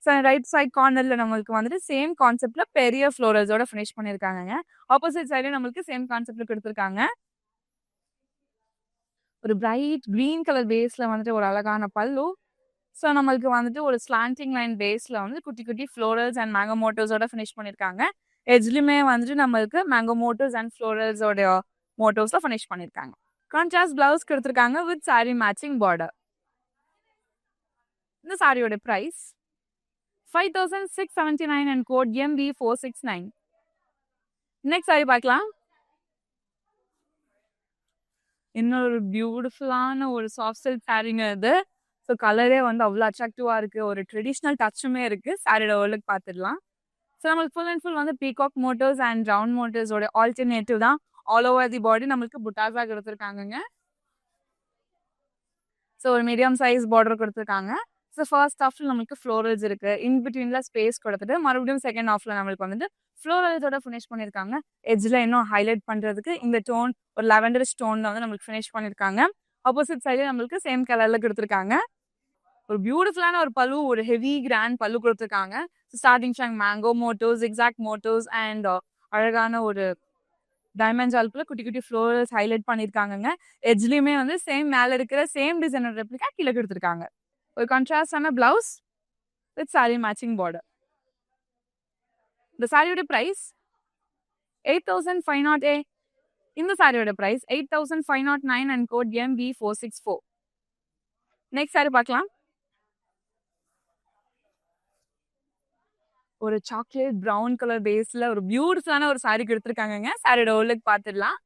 ஸோ ரைட் சைட் கார்னர்ல நம்மளுக்கு வந்துட்டு சேம் கான்செப்ட்ல பெரிய ஃப்ளோரல்ஸோட ஃபினிஷ் பண்ணியிருக்காங்க. ஆப்போசிட் சைட்ல நம்மளுக்கு சேம் கான்செப்ட்ல கொடுத்துருக்காங்க. ஒரு பிரைட் கிரீன் கலர் பேஸ்ல வந்துட்டு ஒரு அழகான பல்லு. ஸோ நம்மளுக்கு வந்துட்டு ஒரு ஸ்லாண்டிங் லைன் பேஸ்ல வந்து குட்டி குட்டி ஃப்ளோரல்ஸ் அண்ட் மேங்கோ மோட்டிவ்ஸோட ஃபினிஷ் பண்ணியிருக்காங்க. எஜ்லுமே வந்துட்டு நம்மளுக்கு மேங்கோ மோட்டிவ்ஸ் அண்ட் ஃப்ளோரல்ஸோட மோட்டிவ்ஸ்ல ஃபினிஷ் பண்ணியிருக்காங்க. கான்ட்ராஸ்ட் பிளவுஸ் கொடுத்துருக்காங்க வித் சாரி மேட்சிங் பார்டர். இந்த சாரியோட price 5679 and code MB469. Next sari பார்க்கலாம். இன்னொரு பியூட்டிஃபுல்லான ஒரு சாஃப்ட் சில்க் சாரிங்க இது. ஸோ கலரே வந்து அவ்வளோ அட்ராக்டிவா இருக்கு. ஒரு ட்ரெடிஷ்னல் டச்சுமே இருக்கு. சாரியோட ஒர்க் பார்த்துடலாம். ஸோ நம்மளுக்கு ஃபுல் அண்ட் ஃபுல் வந்து பீகாக் மோட்டிவ்ஸ் அண்ட் ரவுண்ட் மோட்டிவ்ஸோட ஆல்டர்னேட்டிவ் தான். ஆல் ஓவர் தி பாடி நம்மளுக்கு புட்டாஸா கொடுத்துருக்காங்க. ஸோ ஒரு மீடியம் சைஸ் பார்டர் கொடுத்துருக்காங்க. ஸோ ஃபர்ஸ்ட் ஆஃப்ல நம்மளுக்கு ஃப்ளோரல்ஸ் இருக்கு. இன் பிட்வீன்ல ஸ்பேஸ் கொடுத்துட்டு மறுபடியும் செகண்ட் ஆஃப்ல நம்மளுக்கு வந்துட்டு ஃப்ளோரல்ஸோட ஃபினிஷ் பண்ணியிருக்காங்க. எட்ஜ்ல இன்னும் ஹைலைட் பண்றதுக்கு இந்த டோன் ஒரு லாவெண்டர் ஸ்டோன்ல வந்து நம்மளுக்கு ஃபினிஷ் பண்ணியிருக்காங்க. ஆப்போசிட் சைடு நம்மளுக்கு சேம் கலர்ல கொடுத்துருக்காங்க. ஒரு பியூட்டிஃபுல்லான ஒரு பல்லு, ஒரு ஹெவி கிராண்ட் பல்லு கொடுத்துருக்காங்க. ஸ்டார்டிங் ஷாங் mango motifs, zigzag motifs and அழகான ஒரு டைமண்ட் ஜால்குள்ள குட்டி குட்டி ஃப்ளோரல்ஸ் ஹைலைட் பண்ணியிருக்காங்க. எட்ஜ்லயுமே வந்து சேம் மேல இருக்கிற சேம் டிசைனர் ரெப்ளிகா கீழே கொடுத்துருக்காங்க. ஒரு கான்ட்ராஸ்டான blouse with sari matching border. இந்த சாரியோட பிரைஸ் 8508. இந்த சாரியோட price 8509 and code MB464. Next sari பார்க்கலாம். ஒரு சாக்லேட் ப்ரௌன் கலர் பேஸ்ல ஒரு பியூட்டிஃபுல்லான ஒரு சாரி கொடுத்துருக்காங்க. சாரியோட லுக் பார்த்துடலாம்.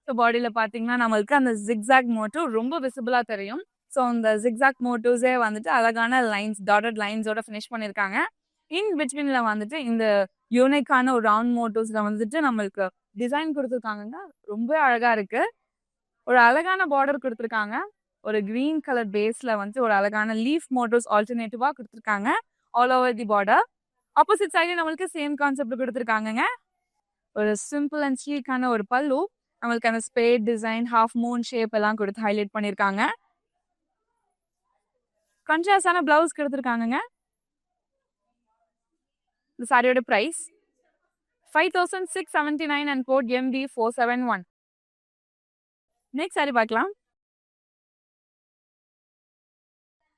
ஸோ பாடியில பார்த்தீங்கன்னா நம்மளுக்கு அந்த ஜிக்ஸாக் மோட்டிவ் ரொம்ப விசிபிளா தெரியும். ஸோ அந்த ஜிக்ஸாக் மோட்டிவ்ஸே வந்துட்டு அழகான லைன்ஸ் டாட்டட் லைன்ஸோட ஃபினிஷ் பண்ணியிருக்காங்க. இன் பிட்வீன்ல வந்துட்டு இந்த யூனிக்கான ஒரு ரவுண்ட் மோட்டிவ்ஸ்ல வந்துட்டு நம்மளுக்கு டிசைன் கொடுத்துருக்காங்க. ரொம்ப அழகா இருக்கு. ஒரு அழகான பார்டர் கொடுத்துருக்காங்க. ஒரு கிரீன் கலர் பேஸ்ல வந்து ஒரு அழகான லீஃப் மோட்டிவ்ஸ் ஆல்டர்னேட்டிவா கொடுத்துருக்காங்க. All over the border. Opposite side நம்மளுக்கு சேம் கான்செப்ட் கொடுத்துருக்காங்க. ஒரு சிம்பிள் அண்ட் ஸ்லீக்கான ஒரு பல்லு. நம்மளுக்கு அந்த spade design half moon shape எல்லாம் கொடுத்து ஹைலைட் பண்ணியிருக்காங்க. கான்ட்ராஸ்டான பிளவுஸ் கொடுத்துருக்காங்க. இந்த சாரியோட price 5679 and code MB471. Next sari பார்க்கலாம்.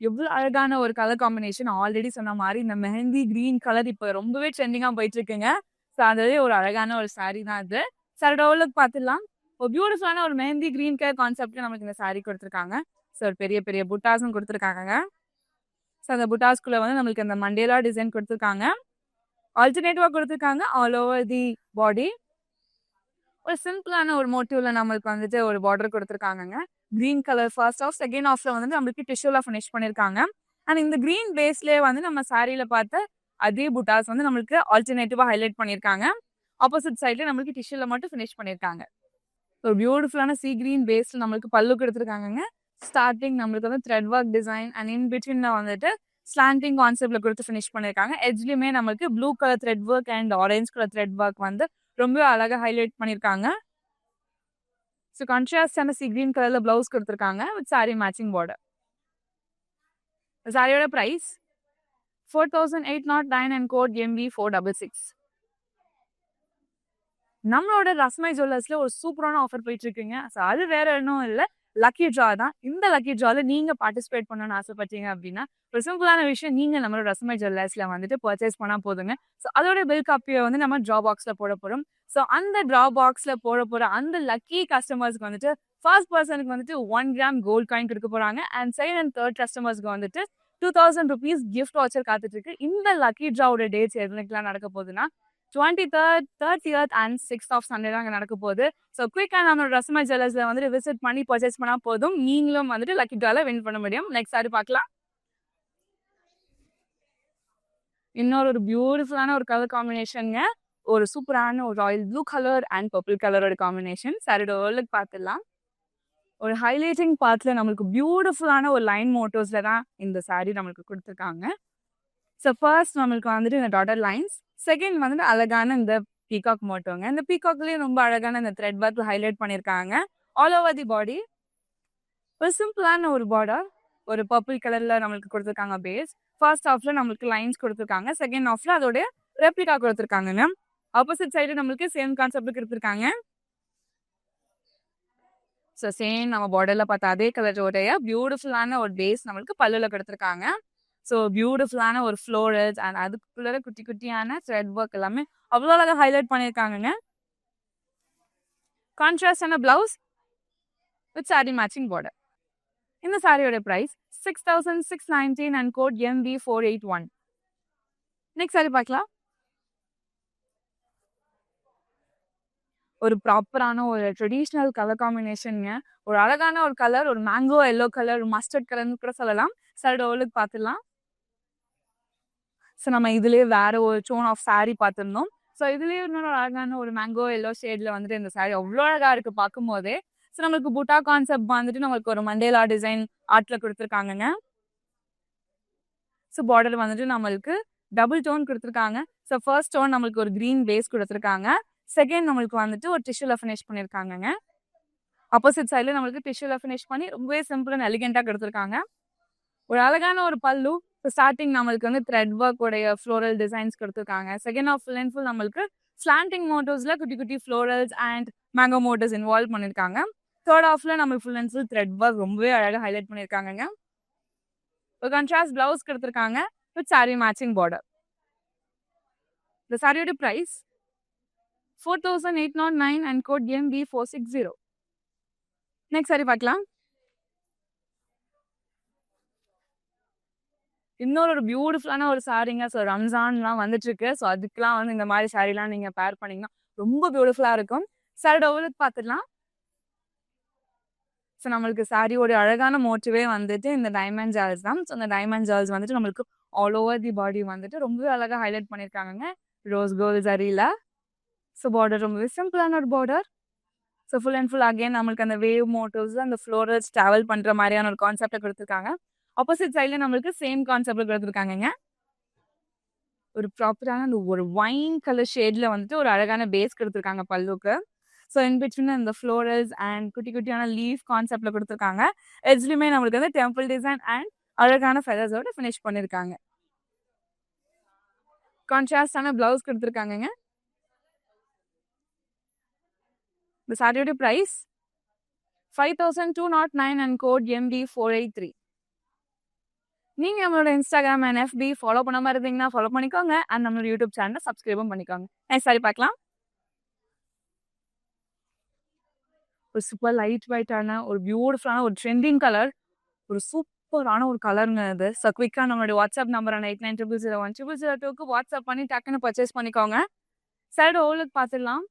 எவ்வளவு அழகான ஒரு கலர் காம்பினேஷன். ஆல்ரெடி சொன்ன மாதிரி இந்த மெஹந்தி கிரீன் கலர் இப்போ ரொம்பவே ட்ரெண்டிங்கா போயிட்டு இருக்குங்க. ஸோ அதுவே ஒரு அழகான ஒரு சாரி தான் இது. சாரியோட லுக் பார்த்துடலாம். ஒரு பியூட்டிஃபுல்லான ஒரு மெஹந்தி கிரீன் கலர் கான்செப்ட் நமக்கு இந்த சாரி கொடுத்துருக்காங்க. ஸோ பெரிய பெரிய புட்டாஸும் கொடுத்துருக்காங்க. ஸோ அந்த புட்டாஸ்குள்ள வந்து நம்மளுக்கு அந்த மண்டேலா டிசைன் கொடுத்துருக்காங்க. ஆல்டர்னேட்டிவா கொடுத்துருக்காங்க ஆல் ஓவர் தி பாடி. ஒரு சிம்பிளான ஒரு மோட்டிவ்ல நம்மளுக்கு வந்துட்டு ஒரு பார்டர் கொடுத்துருக்காங்க. Green colour first half, second ஆஃப்ல வந்து நம்மளுக்கு டிஷ்யூல ஃபினிஷ் பண்ணியிருக்காங்க. அண்ட் இந்த கிரீன் பேஸ்லயே வந்து நம்ம சாரியில பார்த்த அதே புட்டாஸ் வந்து நம்மளுக்கு ஆல்டர்னேட்டிவா ஹைலைட் பண்ணியிருக்காங்க. ஆப்போசிட் சைட்ல நம்மளுக்கு டிஷ்யூல மட்டும் ஃபினிஷ் பண்ணியிருக்காங்க. ஒரு பியூட்டிஃபுல்லான சீ கிரீன் பேஸ்ல நம்மளுக்கு பல்லுக்கு எடுத்திருக்காங்கங்க. ஸ்டார்டிங் நம்மளுக்கு வந்து thread work design and in பிட்வீன்ல வந்துட்டு ஸ்லாண்டிங் கான்செப்ட்ல கொடுத்து ஃபினிஷ் பண்ணியிருக்காங்க. எட்ஜ்லயுமே நம்மளுக்கு blue colour thread work and orange colour thread work வந்து ரொம்ப அழகா ஹைலைட் பண்ணியிருக்காங்க. ஸோ கான்ட்ராஸ்டான சீ கிரீன் கலர்ல பிளவுஸ் கொடுத்துருக்காங்க வித் சாரி மேட்சிங் பார்டர். சாரியோட பிரைஸ் 4809 அண்ட் கோட் MB466. நம்மளோட ரஸ்மை ஜுவல்லர்ஸ்ல ஒரு சூப்பரான ஆஃபர் போயிட்டு இருக்குங்க. ஸோ அது வேற ஒன்றும் இல்லை, லக்கி ட்ரா தான். இந்த லக்கி ட்ரால நீங்க பார்ட்டிசிபேட் பண்ணணும்னு ஆசைப்பட்டீங்க அப்படின்னா ஒரு சிம்பிளான விஷயம், நீங்க நம்மளோட ரஸ்மை ஜுவல்லர்ஸ்ல வந்துட்டு பர்ச்சேஸ் பண்ணா போதுங்க. ஸோ அதோட பில் காப்பியை வந்து நம்ம ட்ரா பாக்ஸ்ல போட போறோம். ஸோ அந்த ட்ரா பாக்ஸ்ல போட போற அந்த லக்கி கஸ்டமர்ஸ்க்கு வந்துட்டு ஃபர்ஸ்ட் பர்சனுக்கு வந்துட்டு 1 கிராம் கோல்ட் காயின் கொடுக்க போறாங்க. அண்ட் செகண்ட் அண்ட் தேர்ட் கஸ்டமர்ஸ்க்கு வந்துட்டு 2000 rupees கிஃப்ட் வாச்சர் காத்துட்டு இருக்கு. இந்த லக்கி ட்ராவோட டேட்ஸ் எதுக்கெல்லாம் நடக்க போகுதுன்னா 23rd, 30th and 6th of Sunday தான் நடக்க போகுது. ஸோ குயிக்காக நம்மளோட ரஸ்மை ஜுவல்லர்ஸ்ல வந்துட்டு விசிட் பண்ணி பர்ச்சேஸ் பண்ணா போதும், நீங்களும் வந்துட்டு லக்கி ட்ரால வின் பண்ண முடியும். நெக்ஸ்ட் சாரி பார்க்கலாம். இன்னொரு பியூட்டிஃபுல்லான ஒரு கலர் காம்பினேஷனுங்க. ஒரு சூப்பரான ஒரு royal blue colour and purple கலரோட காம்பினேஷன். சாரியோட வேர்ல்டுக்கு பார்த்துடலாம். ஒரு ஹைலைட்டிங் பார்ட்ல நம்மளுக்கு பியூட்டிஃபுல்லான ஒரு லைன் மோட்டோஸ்ல தான் இந்த சாரி நம்மளுக்கு கொடுத்துருக்காங்க. ஸோ ஃபர்ஸ்ட் நம்மளுக்கு வந்துட்டு இந்த டாட்டர் லைன்ஸ், செகண்ட் வந்துட்டு அழகான இந்த பீகாக் மோட்டோங்க. இந்த பீகாக்லயே ரொம்ப அழகான இந்த த்ரெட் ஒர்க் ஹைலைட் பண்ணியிருக்காங்க. ஆல் ஓவர் தி பாடி ஒரு சிம்பிளான ஒரு பார்டர், ஒரு பர்பிள் கலர்ல நம்மளுக்கு கொடுத்துருக்காங்க பேஸ். ஃபர்ஸ்ட் ஹாஃப்ல நம்மளுக்கு லைன்ஸ் கொடுத்துருக்காங்க, செகண்ட் ஹாஃப்ல அதோட ரெப்ளிகா கொடுத்துருக்காங்க. ஆப்போசிட் சைடு நம்மளுக்கு சேம் கான்செப்ட் கொடுத்துருக்காங்க. ஸோ சேம் நம்ம பார்டர்ல பார்த்த அதே கலரோடைய பியூட்டிஃபுல்லான ஒரு பேஸ் நம்மளுக்கு பல்லுல கொடுத்துருக்காங்க. ஸோ பியூட்டிஃபுல்லான ஒரு ஃப்ளோரல்ஸ் அண்ட் அதுக்குள்ள குட்டி குட்டியான த்ரெட் ஒர்க் எல்லாமே அவ்வளோ அழகாக ஹைலைட் பண்ணியிருக்காங்க. கான்ட்ராஸ்டான blouse with sari matching border. இந்த சாரியோட price 6619 and code MB481. Next sari பார்க்கலாம். ஒரு ப்ராப்பரான ஒரு ட்ரெடிஷ்னல் கலர் காம்பினேஷனுங்க. ஒரு அழகான ஒரு கலர், ஒரு மேங்கோ எல்லோ கலர், ஒரு மஸ்டர்ட் கலர்னு கூட சொல்லலாம். சாரியோட ஓலுக்கு பார்த்துடலாம். ஸோ நம்ம இதுலேயே வேற ஒரு டோன் ஆஃப் சாரி பார்த்துருந்தோம். ஸோ இதுலேயே இன்னொரு அழகான ஒரு மேங்கோ எல்லோ ஷேட்ல வந்துட்டு இந்த சாரி அவ்வளோ அழகா இருக்கு பார்க்கும் போதே. ஸோ நம்மளுக்கு புட்டா கான்செப்ட் வந்துட்டு நம்மளுக்கு ஒரு மண்டேலா டிசைன் ஆர்ட்ல கொடுத்துருக்காங்கங்க. ஸோ பார்டர் வந்துட்டு நம்மளுக்கு டபுள் டோன் கொடுத்துருக்காங்க. ஸோ ஃபர்ஸ்ட் டோன் நம்மளுக்கு ஒரு கிரீன் பேஸ் கொடுத்துருக்காங்க, செகண்ட் நம்மளுக்கு வந்துட்டு ஒரு டிஷ்யூல ஃபினிஷ் பண்ணியிருக்காங்க. ஆப்போசிட் சைட்ல நம்மளுக்கு டிஷ்யூல ஃபினிஷ் பண்ணி ரொம்பவே சிம்பிள் அண்ட் எலிகென்ட்டா கொடுத்துருக்காங்க. ஒரு அழகான ஒரு பல்லு. ஸ்டார்டிங் நம்மளுக்கு வந்து த்ரெட் ஒர்க் உடைய ஃப்ளோரல் டிசைன்ஸ் கொடுத்துருக்காங்க. Second half full and full நம்மளுக்கு ஸ்லாண்டிங் மோட்டோஸ்ல குட்டி குட்டி florals and mango motifs involve பண்ணியிருக்காங்க. தேர்ட் ஆஃப்ல நம்மளுக்கு full and full thread work ரொம்பவே அழகாக ஹைலைட் பண்ணியிருக்காங்க. ஒரு கான்ட்ராஸ்ட் பிளவுஸ் கொடுத்துருக்காங்க வித் சாரி மேட்சிங் பார்டர். இந்த சாரியோட price 4809 and code MB460. Next sari பார்க்கலாம். இன்னொரு பியூட்டிஃபுல்லான ஒரு சாரிங்க. ஸோ ரம்ஜான்லாம் வந்துட்டு இருக்கு. ஸோ அதுக்கெல்லாம் வந்து இந்த மாதிரி சாரிலாம் நீங்க பேர் பண்ணீங்கன்னா ரொம்ப பியூட்டிஃபுல்லா இருக்கும். சாரியோட ஓலுக்கு பார்த்துடலாம். ஸோ நம்மளுக்கு சாரியோட அழகான மோட்டிவே வந்துட்டு இந்த டைமண்ட் ஜுவல்ஸ் தான். ஸோ இந்த டைமண்ட் ஜுவல்ஸ் வந்துட்டு நம்மளுக்கு ஆல் ஓவர் தி பாடி வந்துட்டு ரொம்பவே அழகாக ஹைலைட் பண்ணியிருக்காங்க ரோஸ் கோல்டு சரியில. ஸோ பார்டர் ரொம்பவே சிம்பிளான ஒரு border. So full and full again நம்மளுக்கு அந்த வேவ் மோட்டிவ்ஸ் அந்த ஃப்ளோரல்ஸ் ட்ராவல் பண்ணுற மாதிரியான ஒரு கான்செப்டை கொடுத்துருக்காங்க. ஆப்போசிட் சைட்ல நம்மளுக்கு சேம் கான்செப்ட் கொடுத்துருக்காங்க. ஒரு ப்ராப்பரான அந்த ஒரு வைன் கலர் ஷேட்ல வந்துட்டு ஒரு அழகான பேஸ் கொடுத்துருக்காங்க பல்லுக்கு. ஸோ இன் பிட்வீன் இந்த ஃப்ளோரல்ஸ் அண்ட் குட்டி குட்டியான லீஃப் கான்செப்ட்ல கொடுத்துருக்காங்க. எட்ஜ்லையுமே நம்மளுக்கு வந்து டெம்பிள் டிசைன் அண்ட் அழகான ஃபெதர்ஸோட ஃபினிஷ் பண்ணியிருக்காங்க. கான்ட்ராஸ்டான பிளவுஸ் கொடுத்துருக்காங்க. இந்த சாரியோட பிரைஸ் 5209 அண்ட் கோட் MB483. நீங்க நம்மளோட இன்ஸ்டாகிராம் அண்ட் FB ஃபாலோ பண்ண மாதிரி இருந்தீங்கன்னா ஃபாலோ பண்ணிக்கோங்க. அண்ட் நம்மளோட யூடியூப் சேனலை சப்ஸ்கிரைபும் பண்ணிக்கோங்க. நெக்ஸ்ட் சாரி பார்க்கலாம். ஒரு சூப்பர் லைட் வெயிட்டான ஒரு பியூட்டிஃபுல்லான ஒரு ட்ரெண்டிங் கலர், ஒரு சூப்பரான ஒரு கலருங்க இது. ஸோ குவிக்காக நம்மளுடைய வாட்ஸ்அப் நம்பரான 8900010002க்கு வாட்ஸ்அப் பண்ணி டக்குன்னு பர்ச்சேஸ் பண்ணிக்கோங்க. சைடு ஓலுக்கு பார்த்துடலாம்.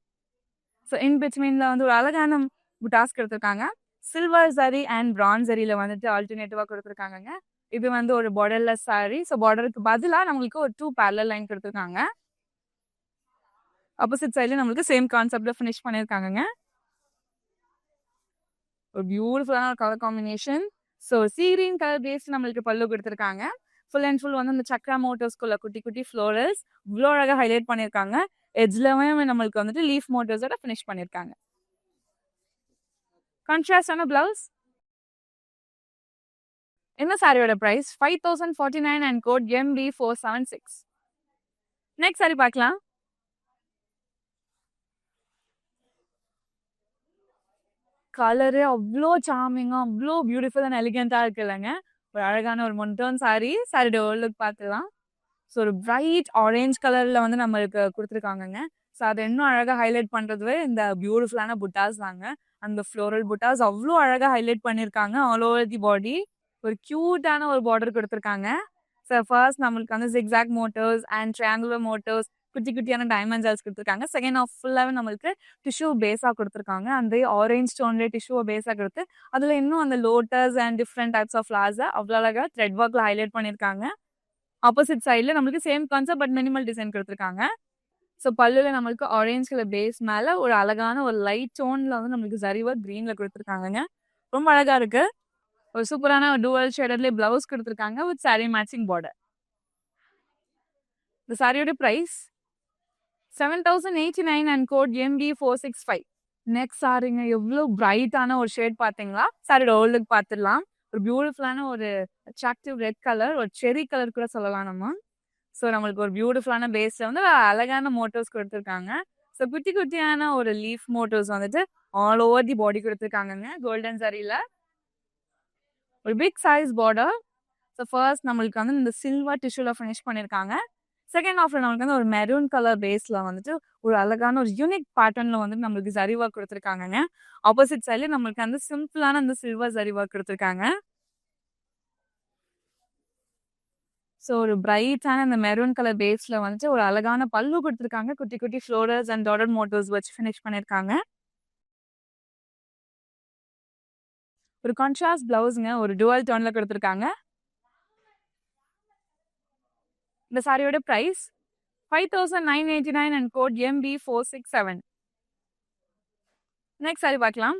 ஸோ இன் பிட்வீனில் வந்து ஒரு அழகான புட்டாஸ் கொடுத்துருக்காங்க. சில்வர் சரி அண்ட் பிரான்ஸ் சரியில வந்துட்டு ஆல்டர்னேட்டிவா கொடுத்துருக்காங்கங்க. இது வந்து ஒரு பார்டர்லெஸ் சாரி. ஸோ பார்டருக்கு பதிலா நம்மளுக்கு ஒரு 2 பேரலல் லைன் கொடுத்துருக்காங்க. ஆப்போசிட் சைடுல நம்மளுக்கு சேம் கான்செப்ட்ல ஃபினிஷ் பண்ணியிருக்காங்கங்க. ஒரு பியூட்டிஃபுல்லான ஒரு colour combination. So sea green colour based நம்மளுக்கு பல்லு கொடுத்துருக்காங்க. ஃபுல் அண்ட் ஃபுல் வந்து இந்த சக்ரா மோட்டர்ஸ்குள்ள குட்டி குட்டி ஃப்ளோரல்ஸ் இவ்வளோ அழகாக ஹைலைட் பண்ணியிருக்காங்க. எட்ஜ்லவே நம்மளுக்கு வந்துட்டு லீஃப் மோட்டர்ஸோட ஃபினிஷ் பண்ணியிருக்காங்க. கான்ட்ராஸ்டான பிளவுஸ். என்ன சாரியோட price 5049 and code MB476. Next sari பார்க்கலாம். கலரு அவ்வளோ சார்மிங்கா அவ்வளோ பியூட்டிஃபுல் அண்ட் எலிகென்ட்டா இருக்கு இல்லைங்க. ஒரு அழகான ஒரு மொன்டோன் சாரி. சாரியோட லுக் பார்த்துலாம். ஸோ ஒரு பிரைட் ஆரஞ்ச் கலர்ல வந்து நம்மளுக்கு கொடுத்துருக்காங்கங்க. ஸோ அதை இன்னும் அழகாக ஹைலைட் பண்ணுறதுவே இந்த பியூட்டிஃபுல்லான புட்டாஸ் தாங்க. அந்த ஃப்ளோரல் புட்டாஸ் அவ்வளோ அழகாக ஹைலைட் பண்ணியிருக்காங்க. ஆல் ஓவர் தி பாடி ஒரு க்யூட்டான ஒரு பார்டர் கொடுத்துருக்காங்க. ஸோ ஃபர்ஸ்ட் நம்மளுக்கு வந்து zigzag motors and triangular motors குட்டி குட்டியான டைமண்ட் ஜெல்ஸ் கொடுத்துருக்காங்க. செகண்ட் ஆஃப் ஃபுல்லாகவே நம்மளுக்கு டிஷ்யூ பேஸாக கொடுத்துருக்காங்க. அந்த ஆரஞ்ச் ஸ்டோன்லேயே டிஷ்யூவை பேஸாக கொடுத்து அதில் இன்னும் அந்த lotus and different types of ஃப்ளார்ஸை அவ்வளோ அழகாக த்ரெட் ஒர்க்கில் ஹைலைட் பண்ணியிருக்காங்க. ஆப்போசிட் சைடில் நம்மளுக்கு same concept but minimal design கொடுத்துருக்காங்க. ஸோ பல்லுல நம்மளுக்கு ஆரஞ்ச் கலர் பேஸ் மேலே ஒரு அழகான ஒரு லைட் டோனில் வந்து நம்மளுக்கு ஜரி ஒர்க் க்ரீனில் கொடுத்துருக்காங்கங்க. ரொம்ப அழகாக இருக்கு. ஒரு சூப்பரான ஒரு டூவல் ஷேடர்லேயே பிளவுஸ் கொடுத்துருக்காங்க வித் சாரி மேட்சிங் பார்டர். இந்த சாரியோட price 7089 and code MB465. Next சாரிங்க எவ்வளோ பிரைட்டான ஒரு ஷேட் பார்த்தீங்களா? சாரியோட ஓல்டுக்கு பார்த்துடலாம். ஒரு பியூட்டிஃபுல்லான ஒரு அட்ராக்டிவ் ரெட் கலர், ஒரு செரி கலர் கூட சொல்லலாம் நம்ம. ஸோ நம்மளுக்கு ஒரு பியூட்டிஃபுல்லான பேஸில் வந்து அழகான மோட்டர்ஸ் கொடுத்துருக்காங்க. ஸோ குட்டி குட்டியான ஒரு லீஃப் மோட்டர்ஸ் வந்துட்டு ஆல் ஓவர் தி பாடி கொடுத்துருக்காங்கங்க. கோல்டன் சரியில் ஒரு big size border. So first நம்மளுக்கு வந்து இந்த சில்வர் டிஷ்யூவில் ஃபினிஷ் பண்ணியிருக்காங்க. செகண்ட் ஆஃப்ல நம்மளுக்கு வந்து ஒரு மெரூன் கலர் பேஸில் வந்துட்டு ஒரு அழகான ஒரு யூனிக் பேட்டர்னில் வந்து நம்மளுக்கு ஜரி ஒர்க் கொடுத்துருக்காங்கங்க. ஆப்போசிட் சைடில் நம்மளுக்கு அந்த சிம்பிளான அந்த சில்வர் ஜரி ஒர்க் கொடுத்துருக்காங்க. ஸோ ஒரு பிரைட்டான அந்த மெரூன் கலர் பேஸில் வந்துட்டு ஒரு அழகான பல்லு கொடுத்துருக்காங்க. குட்டி குட்டி ஃப்ளோரல்ஸ் அண்ட் டாட்டட் மோட்டர்ஸ் வச்சு ஃபினிஷ் பண்ணியிருக்காங்க. ஒரு கான்ட்ராஸ்ட் பிளவுஸுங்க ஒரு டுவல் டோனில் கொடுத்துருக்காங்க. இந்த சாரியோட price 5989 and code MB467. Next sari பார்க்கலாம்.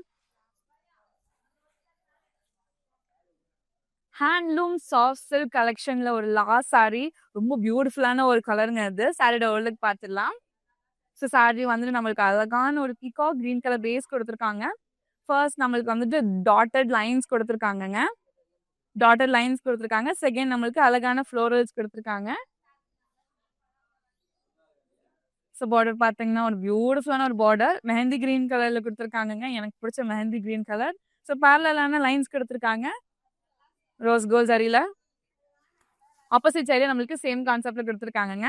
ஹேண்ட்லூம் சாஃப்ட் சில்க் கலெக்ஷனில் ஒரு லாஸ்ட் சாரி. ரொம்ப பியூட்டிஃபுல்லான ஒரு கலருங்க இது. சாரியோட ஓல்டுக்கு பார்த்துடலாம். ஸோ சாரி வந்துட்டு நம்மளுக்கு அழகான ஒரு பீகாக் க்ரீன் கலர் பேஸ் கொடுத்துருக்காங்க. ஃபர்ஸ்ட் நம்மளுக்கு வந்துட்டு டாட்டட் லைன்ஸ் கொடுத்துருக்காங்கங்க. டாட்டட் லைன்ஸ் கொடுத்துருக்காங்க. செகண்ட் நம்மளுக்கு அழகான ஃப்ளோரல்ஸ் கொடுத்துருக்காங்க. ஸோ பார்டர் பார்த்தீங்கன்னா ஒரு பியூட்டிஃபுல்லான ஒரு பார்டர் மெஹந்தி கிரீன் கலரில் கொடுத்துருக்காங்கங்க. எனக்கு பிடிச்ச மெஹந்தி கிரீன் கலர். ஸோ பேரலான லைன்ஸ் கொடுத்துருக்காங்க ரோஸ் கோல்ட் சரியில். ஆப்போசிட் சைடில் நம்மளுக்கு சேம் கான்செப்டில் கொடுத்துருக்காங்கங்க.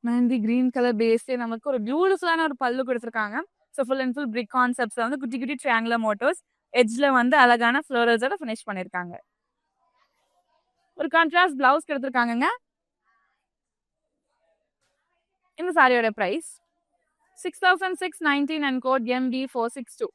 மெஹந்தி கிரீன் கலர் பேஸ்லேயே நமக்கு ஒரு பியூட்டிஃபுல்லான ஒரு பல்லு கொடுத்துருக்காங்க. So full and full brick கான்செப்ட்ஸில் வந்து குட்டி குட்டி ட்ரையாங்குலர் மோட்டர்ஸ் எட்ஜில் வந்து அழகான ஃப்ளோரல்ஸோட ஃபினிஷ் பண்ணியிருக்காங்க. ஒரு கான்ட்ராஸ்ட் பிளவுஸ் கொடுத்துருக்காங்கங்க. இந்த சாரியோட price 6619 and code MB462.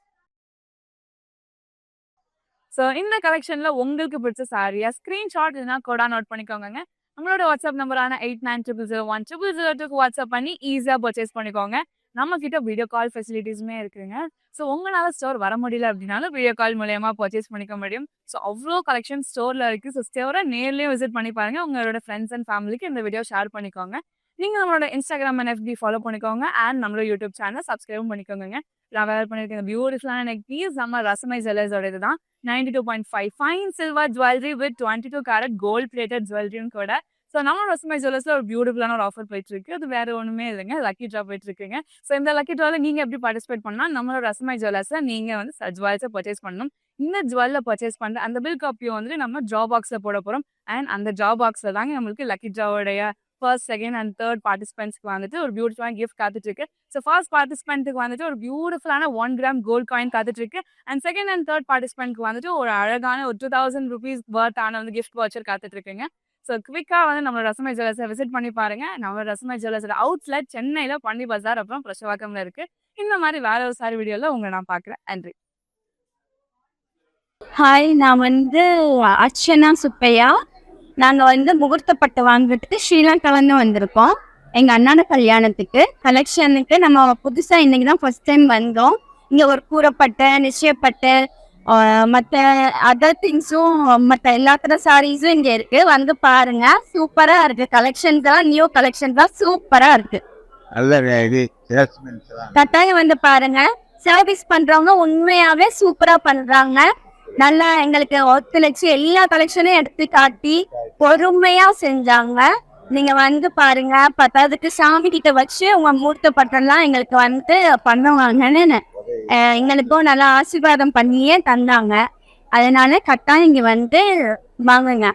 So இந்த கலெக்ஷனில் உங்களுக்கு பிடிச்ச சாரியா ஸ்க்ரீன்ஷாட் இல்லைனா கோடா நோட் பண்ணிக்கோங்க. நம்மளோட வாட்ஸ்அப் நம்பரான 8900010002 வாட்ஸ்அப் பண்ணி ஈஸியாக பர்ச்சேஸ் பண்ணிக்கோங்க. நம்ம கிட்ட வீடியோ கால் ஃபெசிலிட்டிஸுமே இருக்குங்க. ஸோ உங்களால் ஸ்டோர் வர முடியல அப்படின்னாலும் வீடியோ கால் மூலயமா பர்ச்சேஸ் பண்ணிக்க முடியும். ஸோ அவ்வளோ கலெக்ஷன் ஸ்டோரில் இருக்குது. ஸோ ஸ்டோரை நேர்லேயே விசிட் பண்ணி பாருங்கள். உங்களோட ஃப்ரெண்ட்ஸ் அண்ட் ஃபேமிலிக்கு இந்த வீடியோ ஷேர் பண்ணிக்கோங்க. நீங்கள் நம்மளோட இன்ஸ்டாகிராம் அண்ட் FB ஃபாலோ பண்ணிக்கோங்க. அண்ட் நம்மளோட யூடியூப் சேனல் சப்ஸ்கிரைபும் பண்ணிக்கோங்க. நான் வேர் பண்ணியிருக்கேன் பியூட்டிஃபுல்லான நெக் பீஸ் நம்ம ரசமை ஜுவல்லர்ஸோட இதுதான் 92.5 fine silver jewellery with 22 carat gold plated ஜுவல்லரியும் கூட. ஸோ நம்ம ரசமை ஜுவல்லர்ஸில் ஒரு பியூட்டிஃபுல்லான ஒரு ஆஃபர் போயிட்டு இருக்கு. அது வேற ஒன்றுமே இல்லைங்க, லக்கி ட்ரா போயிட்டு இருக்குங்க. ஸோ இந்த லக்கி ட்ராவில் நீங்கள் எப்படி பார்ட்டிசிபேட் பண்ணால் நம்மளோட ரசமை ஜுவல்லர்ஸில் நீங்கள் வந்து ஜுவல்ஸை பர்ச்சேஸ் பண்ணணும். இந்த ஜுவல்ல பர்ச்சேஸ் பண்ணுற அந்த பில் காப்பியும் வந்து நம்ம ஜா பாக்ஸில் போட போகிறோம். அண்ட் அந்த ஜா பாக்ஸில் தாங்க நம்மளுக்கு லக்கி ட்ராவோடைய ஃபர்ஸ்ட், செகண்ட் அண்ட் தேர்ட் பார்ட்டிசிபென்ட்ஸ்க்கு வந்துட்டு ஒரு பியூட்டிஃபுல்லான கிஃப்ட் காத்துட்டு இருக்கு. ஸோ ஃபர்ஸ்ட் பார்ட்டிசிபென்ட்டுக்கு வந்துட்டு ஒரு பியூட்டிஃபுல்லான 1 கிராம் கோல்ட் காயின் காத்துட்டு இருக்கு. அண்ட் செகண்ட் அண்ட் தேர்ட் பார்ட்டிசிபென்ட்க்கு வந்துட்டு ஒரு அழகான ஒரு 2000 rupees வர்த்தான வந்து கிஃப்ட் வாச்சர் காத்துட்டு இருக்குங்க. ஸோ குவிக்காக வந்து நம்ம ரசமை ஜுவல்லர்ஸை விசிட் பண்ணி பாருங்க. நம்ம ரசமை ஜுவல்லர்ஸோட அவுட்லெட் சென்னையில் பன்னி பஜார் அப்புறம் பிரசவாக்கம்ல இருக்கு. இந்த மாதிரி வேற ஒரு சாரி வீடியோவில் உங்களை நான் பார்க்குறேன். நன்றி. ஹாய், நான் வந்து அர்ச்சனா சுப்பையா. நாங்கள் வந்து முகூர்த்த பட்டு வாங்குறதுக்கு ஸ்ரீலங்காலேருந்து வந்திருக்கோம். எங்கள் அண்ணாட கல்யாணத்துக்கு கலெக்ஷனுக்கு நம்ம புதுசாக இன்றைக்கி தான் ஃபர்ஸ்ட் டைம் வந்தோம். இங்கே ஒரு கூரைப்பட்டு, நிச்சயப்பட்டு, மற்ற அதர் திங்ஸும் மற்ற எல்லாத்தோட சாரீஸும் இங்கே இருக்குது. வந்து பாருங்கள், சூப்பராக இருக்குது. கலெக்ஷன் தான், நியூ கலெக்ஷன் தான், சூப்பராக இருக்குது. கட்டாயம் வந்து பாருங்கள். சர்வீஸ் பண்ணுறவங்க உண்மையாகவே சூப்பராக பண்ணுறாங்க. நல்லா எங்களுக்கு ஒத்துழைச்சு எல்லா கலெக்ஷனும் எடுத்து காட்டி பொறுமையா செஞ்சாங்க. நீங்க வந்து பாருங்க. பத்தாவதுக்கு சாமி கிட்ட வச்சு உங்க மூர்த்த பட்டெல்லாம் எங்களுக்கு வந்து பண்ணுவாங்கன்னு எங்களுக்கும் நல்லா ஆசீர்வாதம் பண்ணியே தந்தாங்க. அதனால கட்டாயம் இங்க வந்து வாங்குங்க.